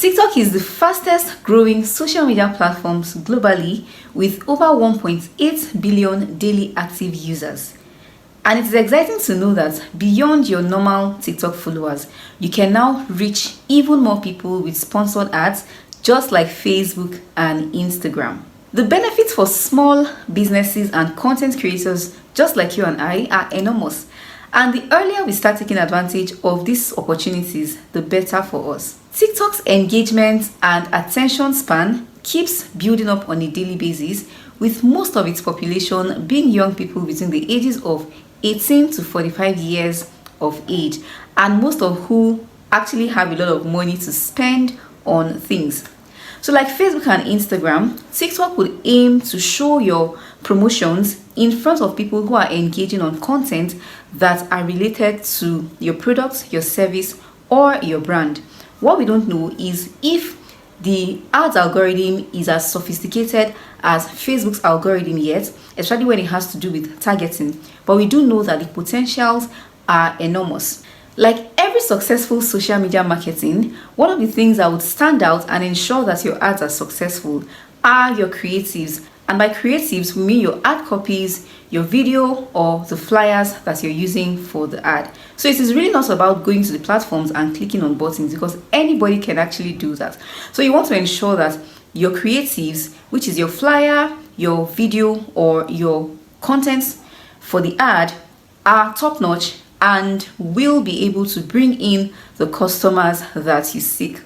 TikTok is the fastest growing social media platforms globally with over 1.8 billion daily active users. And it is exciting to know that beyond your normal TikTok followers, you can now reach even more people with sponsored ads, just like Facebook and Instagram. The benefits for small businesses and content creators just like you and I are enormous. And the earlier we start taking advantage of these opportunities, the better for us. TikTok's engagement and attention span keeps building up on a daily basis, with most of its population being young people between the ages of 18 to 45 years of age, and most of who actually have a lot of money to spend on things. So like Facebook and Instagram, TikTok would aim to show your promotions in front of people who are engaging on content that are related to your product, your service, or your brand. What we don't know is if the ads algorithm is as sophisticated as Facebook's algorithm yet, especially when it has to do with targeting. But we do know that the potentials are enormous. Like every successful social media marketing, one of the things that would stand out and ensure that your ads are successful are your creatives. And by creatives, we mean your ad copies, your video, or the flyers that you're using for the ad. So it is really not about going to the platforms and clicking on buttons, because anybody can actually do that. So you want to ensure that your creatives, which is your flyer, your video, or your contents for the ad, are top-notch and will be able to bring in the customers that you seek.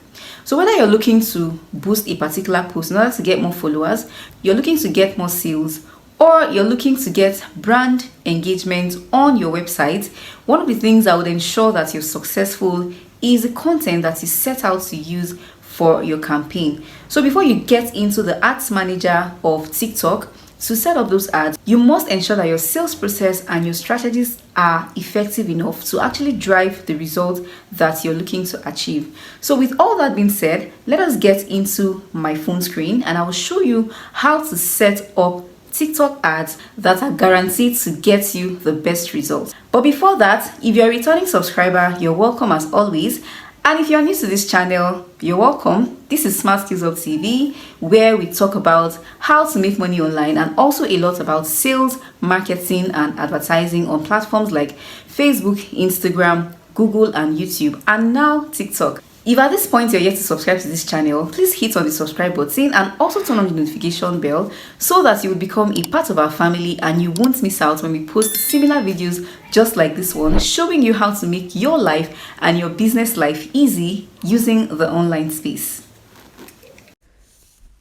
So whether you're looking to boost a particular post in order to get more followers, you're looking to get more sales, or you're looking to get brand engagement on your website, one of the things that would ensure that you're successful is the content that you set out to use for your campaign. So before you get into the ads manager of TikTok to set up those ads, you must ensure that your sales process and your strategies are effective enough to actually drive the result that you're looking to achieve. So with all that being said, let us get into my phone screen and I will show you how to set up TikTok ads that are guaranteed to get you the best results. But before that, if you're a returning subscriber, you're welcome as always. And if you're new to this channel, you're welcome. This is Smart Skills Hub TV, where we talk about how to make money online and also a lot about sales, marketing, and advertising on platforms like Facebook, Instagram, Google, and YouTube, and now TikTok. If at this point you're yet to subscribe to this channel, please hit on the subscribe button and also turn on the notification bell so that you will become a part of our family and you won't miss out when we post similar videos just like this one, showing you how to make your life and your business life easy using the online space.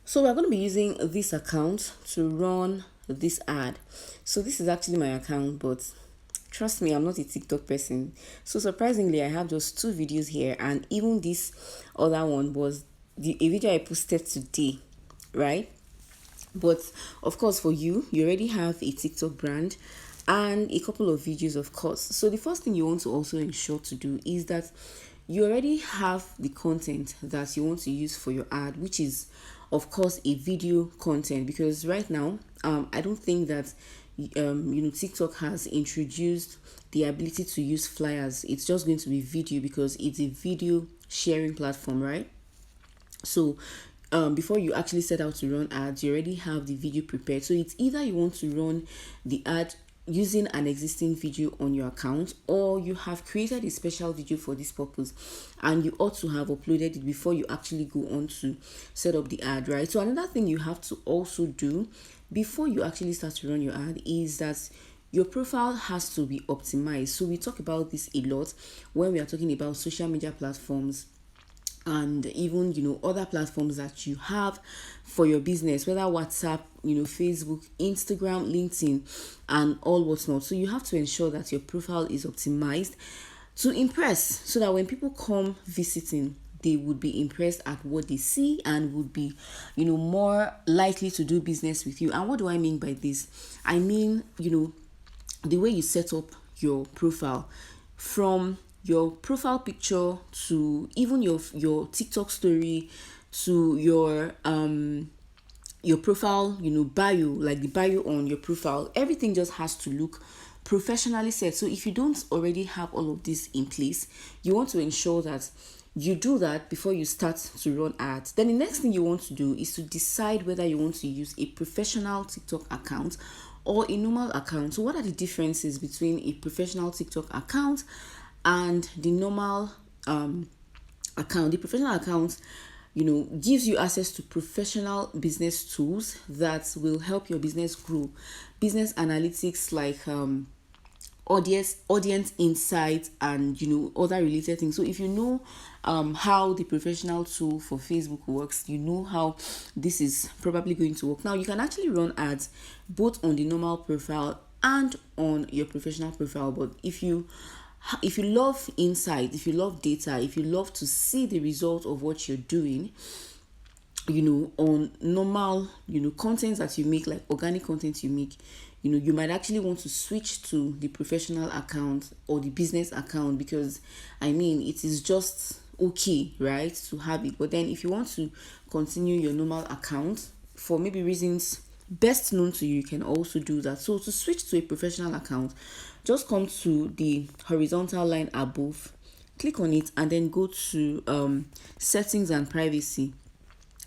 So we're going to be using this account to run this ad. So this is actually my account, but trust me, I'm not a TikTok person. So surprisingly, I have just 2 videos here, and even this other one was a video I posted today, right? But of course, for you already have a TikTok brand and a couple of videos, of course. So the first thing you want to also ensure to do is that you already have the content that you want to use for your ad, which is of course a video content, because right now I don't think that TikTok has introduced the ability to use flyers. It's just going to be video because it's a video sharing platform, right? So before you actually set out to run ads, you already have the video prepared. So it's either you want to run the ad using an existing video on your account, or you have created a special video for this purpose and you ought to have uploaded it before you actually go on to set up the ad, right? So another thing you have to also do before you actually start to run your ad is that your profile has to be optimized. So we talk about this a lot when we are talking about social media platforms and even other platforms that you have for your business, whether WhatsApp, Facebook, Instagram, LinkedIn, and all whatnot. So you have to ensure that your profile is optimized to impress, so that when people come visiting, they would be impressed at what they see and would be more likely to do business with you. And what do I mean by this? I mean the way you set up your profile, from your profile picture to even your TikTok story to your profile bio, like the bio on your profile. Everything just has to look professionally set. So if you don't already have all of this in place, you want to ensure that you do that before you start to run ads. Then the next thing you want to do is to decide whether you want to use a professional TikTok account or a normal account. So what are the differences between a professional TikTok account and the normal account? The professional account, gives you access to professional business tools that will help your business grow. Business analytics like audience insights and other related things. So if you know how the professional tool for Facebook works, you know how this is probably going to work. Now you can actually run ads both on the normal profile and on your professional profile. But if you love insight, if you love data, if you love to see the result of what you're doing, on normal, content that you make, like organic content you make, you might actually want to switch to the professional account or the business account, because it is just okay, right, to have it. But then if you want to continue your normal account for maybe reasons best known to you, you can also do that. So to switch to a professional account, just come to the horizontal line above, click on it, and then go to settings and privacy.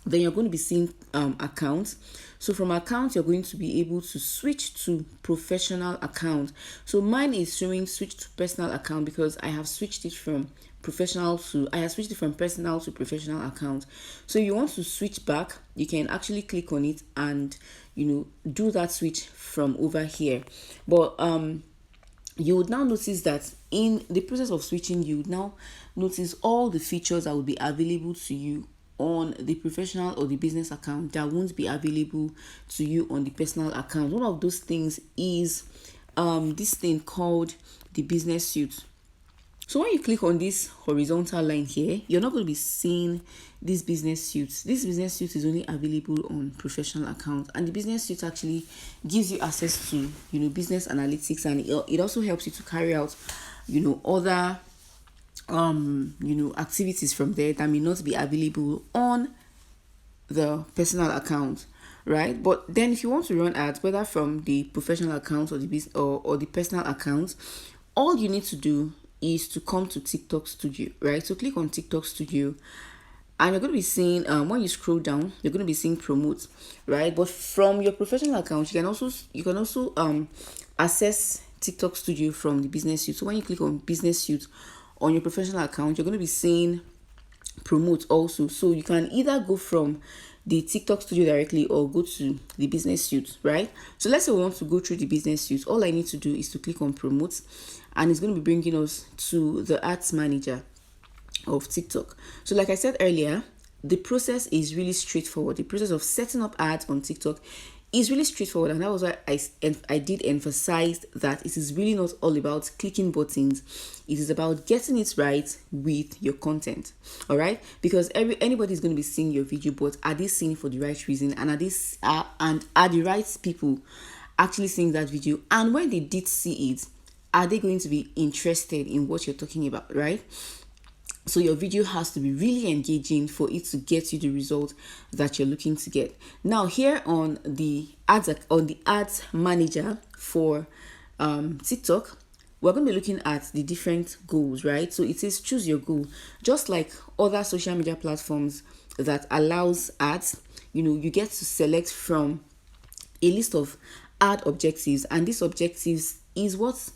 Then you're going to be seeing accounts. So from account, you're going to be able to switch to professional account. So mine is showing switch to personal account because I have switched it from personal to professional account. So if you want to switch back, you can actually click on it and do that switch from over here. But you would now notice that in the process of switching, you would now notice all the features that will be available to you on the professional or the business account that won't be available to you on the personal account. One of those things is this thing called the business suite. So when you click on this horizontal line here, you're not going to be seeing this business suite. This business suite is only available on professional accounts, and the business suite actually gives you access to business analytics, and it also helps you to carry out other activities from there that may not be available on the personal account, right? But then if you want to run ads, whether from the professional account or the business or the personal account, all you need to do is to come to TikTok Studio, right? So click on TikTok Studio, and you're going to be seeing when you scroll down, you're going to be seeing promote, right? But from your professional account, you can also access TikTok Studio from the business suite. So when you click on business suite on your professional account, you're going to be seeing promote also. So you can either go from the TikTok Studio directly or go to the business suite, right? So let's say we want to go through the business suite. All I need to do is to click on promote, and it's going to be bringing us to the ads manager of TikTok. So like I said earlier, the process is really straightforward. The process of setting up ads on TikTok is really straightforward, and that was why I did emphasize that it is really not all about clicking buttons. It is about getting it right with your content, all right? Because anybody is going to be seeing your video, but are they seeing it for the right reason, and are the right people actually seeing that video? And when they did see it, are they going to be interested in what you're talking about, right? So your video has to be really engaging for it to get you the result that you're looking to get. Now here on the ads manager for TikTok, we're going to be looking at the different goals, right? So it says choose your goal. Just like other social media platforms that allows ads, you get to select from a list of ad objectives, and these objectives is what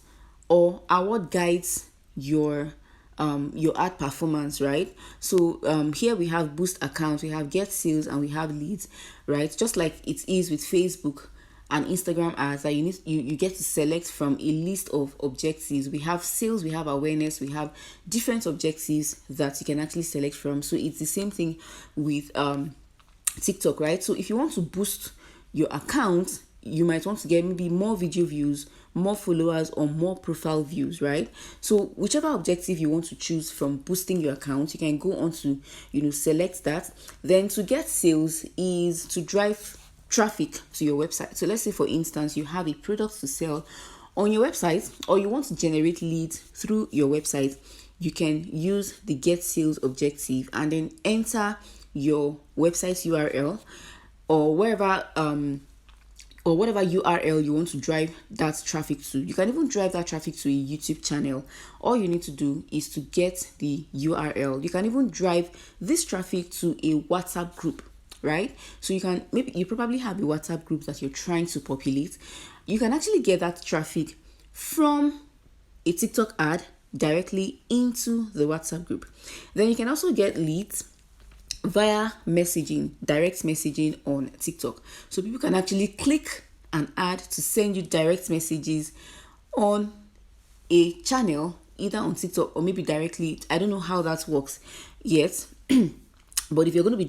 guides your ad performance, right? So here we have boost accounts, we have get sales, and we have leads, right? Just like it is with Facebook and Instagram ads, that you get to select from a list of objectives. We have sales, we have awareness, we have different objectives that you can actually select from. So it's the same thing with TikTok, right? So if you want to boost your account, you might want to get maybe more video views, more followers, or more profile views, right? So whichever objective you want to choose from boosting your account, you can go on to select that. Then to get sales is to drive traffic to your website. So let's say, for instance, you have a product to sell on your website, or you want to generate leads through your website. You can use the get sales objective and then enter your website's URL or wherever or whatever URL you want to drive that traffic to. You can even drive that traffic to a YouTube channel. All you need to do is to get the URL. You can even drive this traffic to a WhatsApp group, right? So you probably have a WhatsApp group that you're trying to populate. You can actually get that traffic from a TikTok ad directly into the WhatsApp group. Then you can also get leads via messaging, direct messaging on TikTok. So people can actually click an ad to send you direct messages on a channel, either on TikTok or maybe directly. I don't know how that works yet. But if you're going to be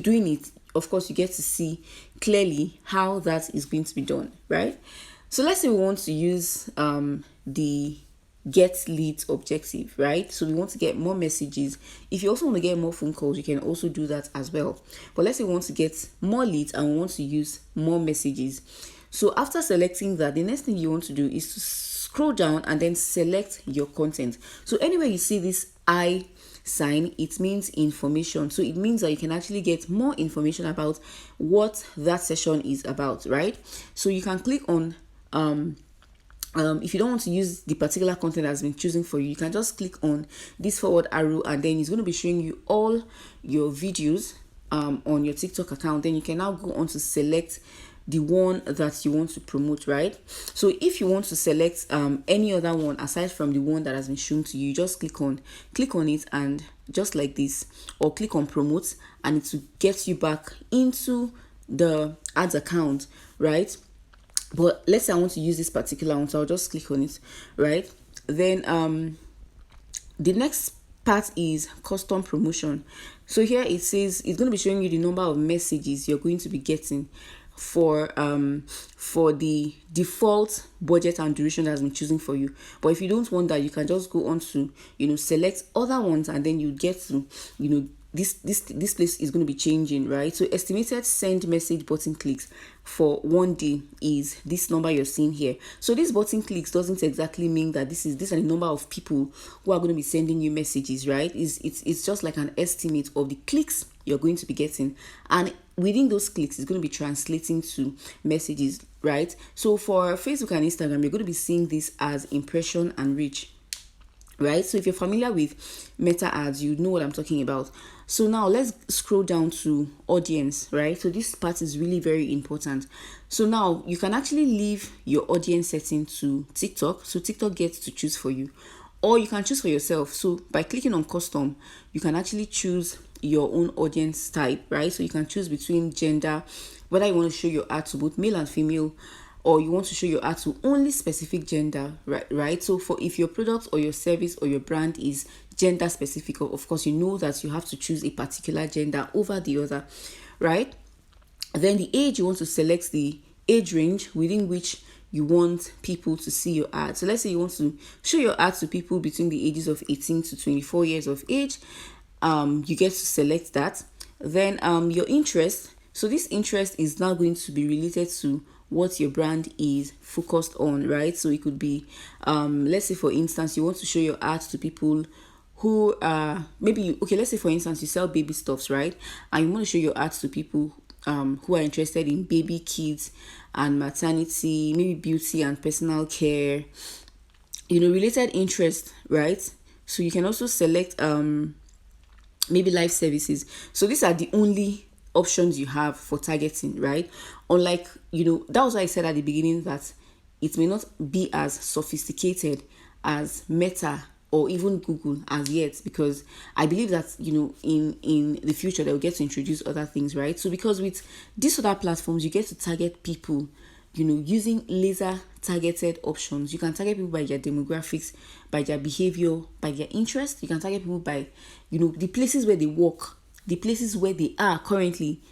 doing it, of course, you get to see clearly how that is going to be done, right? So let's say we want to use the get leads objective, right? So we want to get more messages. If you also want to get more phone calls, you can also do that as well. But let's say we want to get more leads and we want to use more messages. So after selecting that, the next thing you want to do is to scroll down and then select your content. So anywhere you see this I sign, it means information. So it means that you can actually get more information about what that session is about, right? So you can click on if you don't want to use the particular content that's been chosen for you, you can just click on this forward arrow and then it's going to be showing you all your videos on your TikTok account. Then you can now go on to select the one that you want to promote, right? So if you want to select any other one aside from the one that has been shown to you, just click on it and just like this, or click on promote and it will get you back into the ads account, right? But let's say I want to use this particular one, so I'll just click on it, right? Then the next part is custom promotion. So here it says it's going to be showing you the number of messages you're going to be getting for the default budget and duration that has been chosen for you. But if you don't want that, you can just go on to select other ones and then you get to this place is going to be changing, right? So estimated send message button clicks for 1 day is this number you're seeing here. So this button clicks doesn't exactly mean that these are the number of people who are going to be sending you messages, right? It's just like an estimate of the clicks you're going to be getting, and within those clicks it's going to be translating to messages, right? So for Facebook and Instagram, you're going to be seeing this as impression and reach, right? So if you're familiar with meta ads, you know what I'm talking about. So now let's scroll down to audience, right? So this part is really very important. So now you can actually leave your audience setting to TikTok, so TikTok gets to choose for you, or you can choose for yourself. So by clicking on custom, you can actually choose your own audience type, right? So you can choose between gender, whether you want to show your ad to both male and female, or you want to show your ad to only specific gender, right? So for if your product or your service or your brand is gender specific, of course you know that you have to choose a particular gender over the other, right? Then the age, you want to select the age range within which you want people to see your ad. So let's say you want to show your ad to people between the ages of 18 to 24 years of age. You get to select that. Then your interest. So this interest is now going to be related to what your brand is focused on, right? So it could be let's say for instance you want to show your ad to people who let's say for instance you sell baby stuffs, right? And you want to show your ads to people who are interested in baby, kids and maternity, maybe beauty and personal care, related interest, right? So you can also select maybe life services. So these are the only options you have for targeting, right? Unlike, that was why I said at the beginning that it may not be as sophisticated as Meta or even Google as yet, because I believe that in the future they'll get to introduce other things, right? So because with these other platforms you get to target people using laser targeted options. You can target people by their demographics, by their behavior, by their interest. You can target people by the places where they work, the places where they are currently,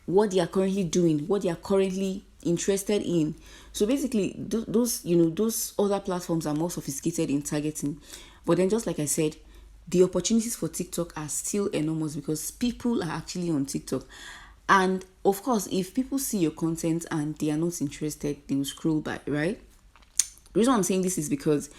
what they are currently doing, what they are currently interested in. So basically those other platforms are more sophisticated in targeting. But then, just like I said, the opportunities for TikTok are still enormous because people are actually on TikTok. And of course, if people see your content and they are not interested, they will scroll by, right? The reason I'm saying this is because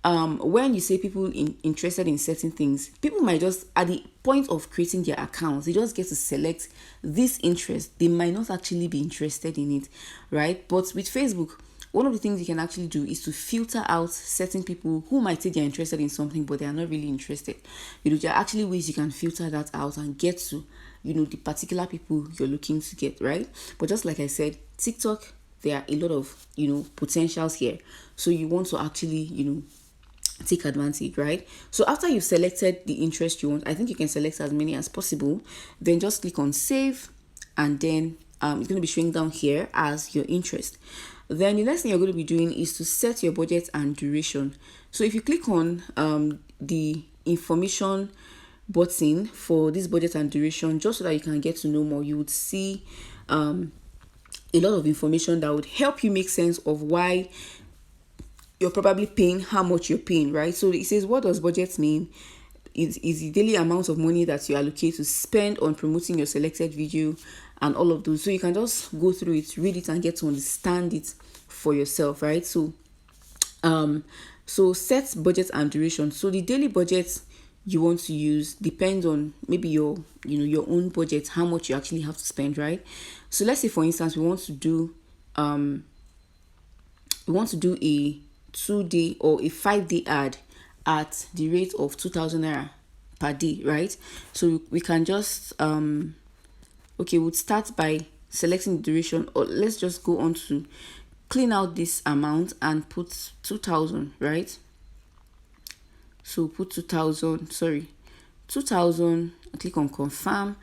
when you say people interested in certain things, people might just, at the point of creating their accounts, they just get to select this interest. They might not actually be interested in it, right? But with Facebook, one of the things you can actually do is to filter out certain people who might say they're interested in something, but they are not really interested. There are actually ways you can filter that out and get to, the particular people you're looking to get, right? But just like I said, TikTok, there are a lot of, potentials here. So you want to actually, take advantage, right? So after you've selected the interest you want, I think you can select as many as possible. Then just click on save, and then it's going to be showing down here as your interest. Then the next thing you're going to be doing is to set your budget and duration. So if you click on the information button for this budget and duration, just so that you can get to know more, you would see a lot of information that would help you make sense of why you're probably paying how much you're paying, right? So it says, what does budget mean? Is the daily amount of money that you allocate to spend on promoting your selected video and all of those. So you can just go through it, read it, and get to understand it for yourself, right? So set budget and duration. So the daily budget you want to use depends on maybe your own budget, how much you actually have to spend, right? So let's say, for instance, we want to do a 2-day or a 5-day ad at the rate of 2,000 naira per day, right? So we can just we'll start by selecting the duration, or let's just go on to clean out this amount and put 2,000, right? So put 2,000, click on confirm,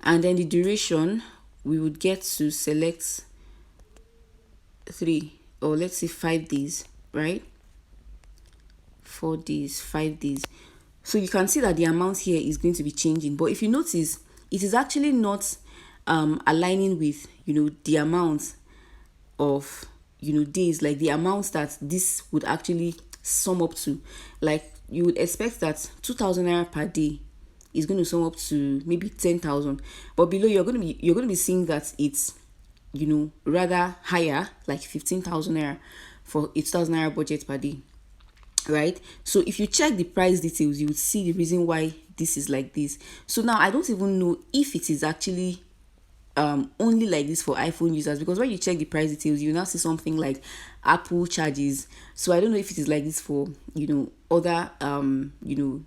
and then the duration, we would get to select 3 or let's say 5 days, right? 4 days, 5 days. So you can see that the amount here is going to be changing, but if you notice, it is actually not aligning with the amount of days, like the amounts that this would actually sum up to. Like you would expect that 2,000 naira per day is going to sum up to maybe 10,000, but below you're going to be seeing that it's rather higher, like 15,000 naira for 8,000 naira budget per day, right? So if you check the price details, you would see the reason why this is like this. So now I don't even know if it is actually only like this for iPhone users, because when you check the price details, you now see something like Apple charges. So I don't know if it is like this for other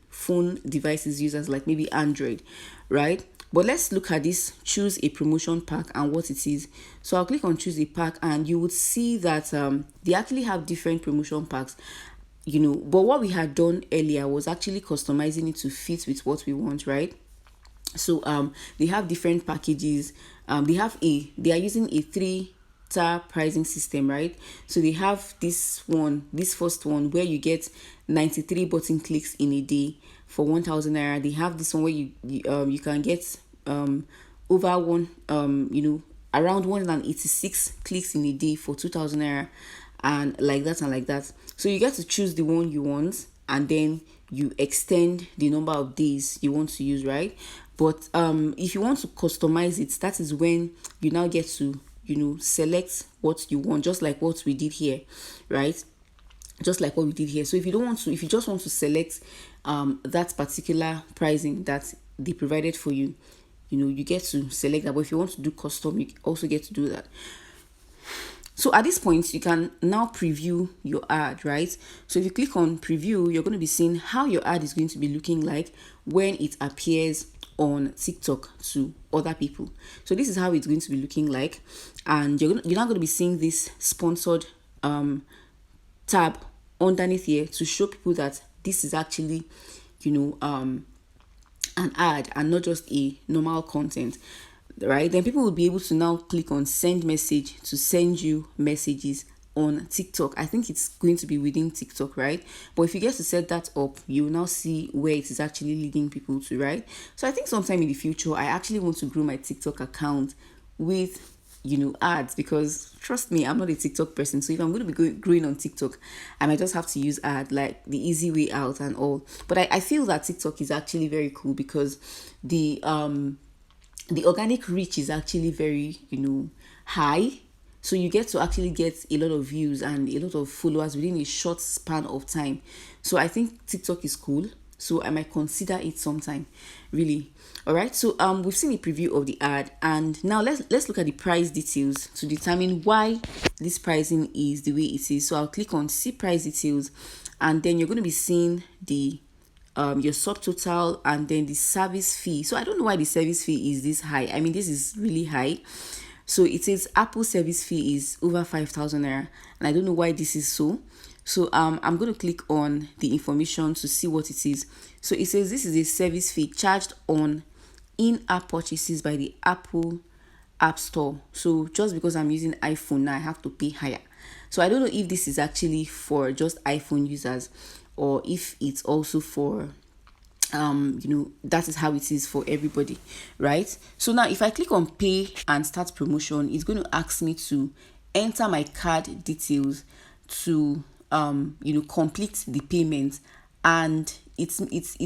phone devices users, like maybe Android, right? But let's look at this, choose a promotion pack and what it is. So I'll click on choose a pack, and you would see that they actually have different promotion packs, but what we had done earlier was actually customizing it to fit with what we want, right? So they have different packages. They are using a 3-tier pricing system, right? So they have this first one where you get 93 button clicks in a day for 1,000 naira. They have this one where you can get over around 186 clicks in a day for 2,000 naira, and like that. So you get to choose the one you want, and then you extend the number of days you want to use, right? But if you want to customize it, that is when you now get to select what you want, just like what we did here, right? Just like what we did here. So if you just want to select that particular pricing that they provided for you, you get to select that. But if you want to do custom, you also get to do that. So at this point, you can now preview your ad, right? So if you click on preview, you're going to be seeing how your ad is going to be looking like when it appears on TikTok to other people. So this is how it's going to be looking like, and you're not going to be seeing this sponsored tab underneath here to show people that this is actually an ad and not just a normal content, right? Then people will be able to now click on send message to send you messages on TikTok. I think it's going to be within TikTok, right? But if you get to set that up, you will now see where it is actually leading people to, right? So I think sometime in the future, I actually want to grow my TikTok account with ads, because trust me, I'm not a TikTok person. So if I'm going to be growing on TikTok, I might just have to use ad, like the easy way out and all. But I feel that TikTok is actually very cool because the organic reach is actually very high. So you get to actually get a lot of views and a lot of followers within a short span of time. So I think TikTok is cool. So I might consider it sometime, really. All right. So we've seen a preview of the ad, and now let's look at the price details to determine why this pricing is the way it is. So I'll click on see price details, and then you're going to be seeing the your subtotal and then the service fee. So I don't know why the service fee is this high. I mean, this is really high. So it says Apple service fee is over 5,000 naira, and I don't know why this is so. So I'm going to click on the information to see what it is. So it says this is a service fee charged on in-app purchases by the Apple App Store. So just because I'm using iPhone now, I have to pay higher. So I don't know if this is actually for just iPhone users or if it's also for that is how it is for everybody, right? So now if I click on pay and start promotion, it's going to ask me to enter my card details to complete the payment, and it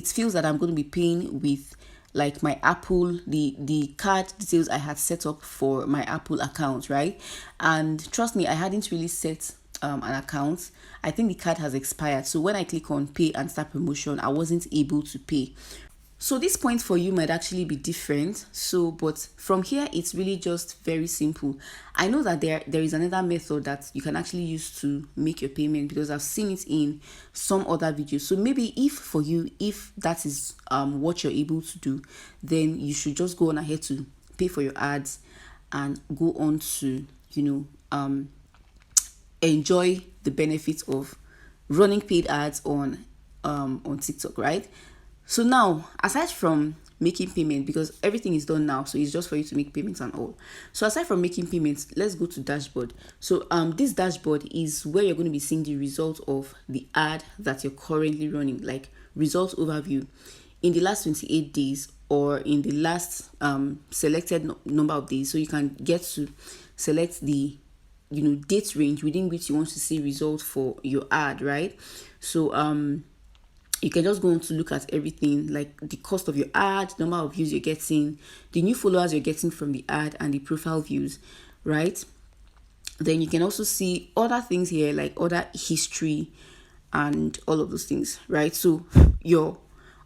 feels that I'm going to be paying with like my Apple, the card details I had set up for my Apple account, right? And trust me, I hadn't really set an account. I think the card has expired, so when I click on pay and start promotion, I wasn't able to pay. So this point for you might actually be different. So, but from here, it's really just very simple. I know that there is another method that you can actually use to make your payment, because I've seen it in some other videos. So maybe if that is what you're able to do, then you should just go on ahead to pay for your ads and go on to enjoy the benefits of running paid ads on TikTok, right? So now, aside from making payment, because everything is done now, so it's just for you to make payments and all. So aside from making payments, let's go to dashboard. So this dashboard is where you're going to be seeing the result of the ad that you're currently running, like result overview in the last 28 days or in the last selected number of days. So you can get to select the date range within which you want to see results for your ad, right? So you can just go on to look at everything, like the cost of your ad, number of views you're getting, the new followers you're getting from the ad, and the profile views, right? Then you can also see other things here, like other history and all of those things, right? So your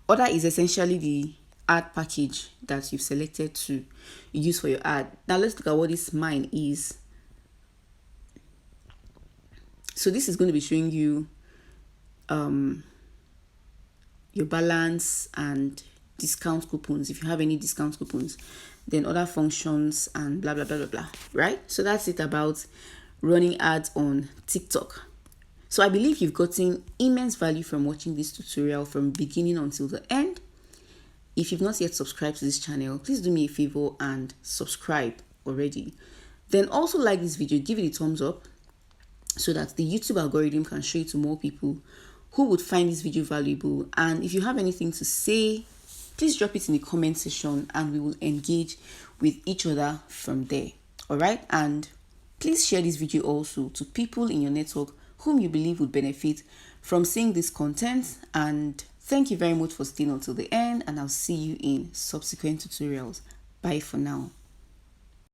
order is essentially the ad package that you've selected to use for your ad. Now let's look at what this mine is. So this is going to be showing you your balance and discount coupons, if you have any discount coupons, then other functions and blah blah blah blah blah, right? So that's it about running ads on TikTok. So I believe you've gotten immense value from watching this tutorial from beginning until the end. If you've not yet subscribed to this channel, please do me a favor and subscribe already. Then also like this video, give it a thumbs up so that the YouTube algorithm can show it to more people who would find this video valuable. And if you have anything to say, please drop it in the comment section and we will engage with each other from there. All right, and please share this video also to people in your network whom you believe would benefit from seeing this content. And thank you very much for staying until the end, and I'll see you in subsequent tutorials. Bye for now.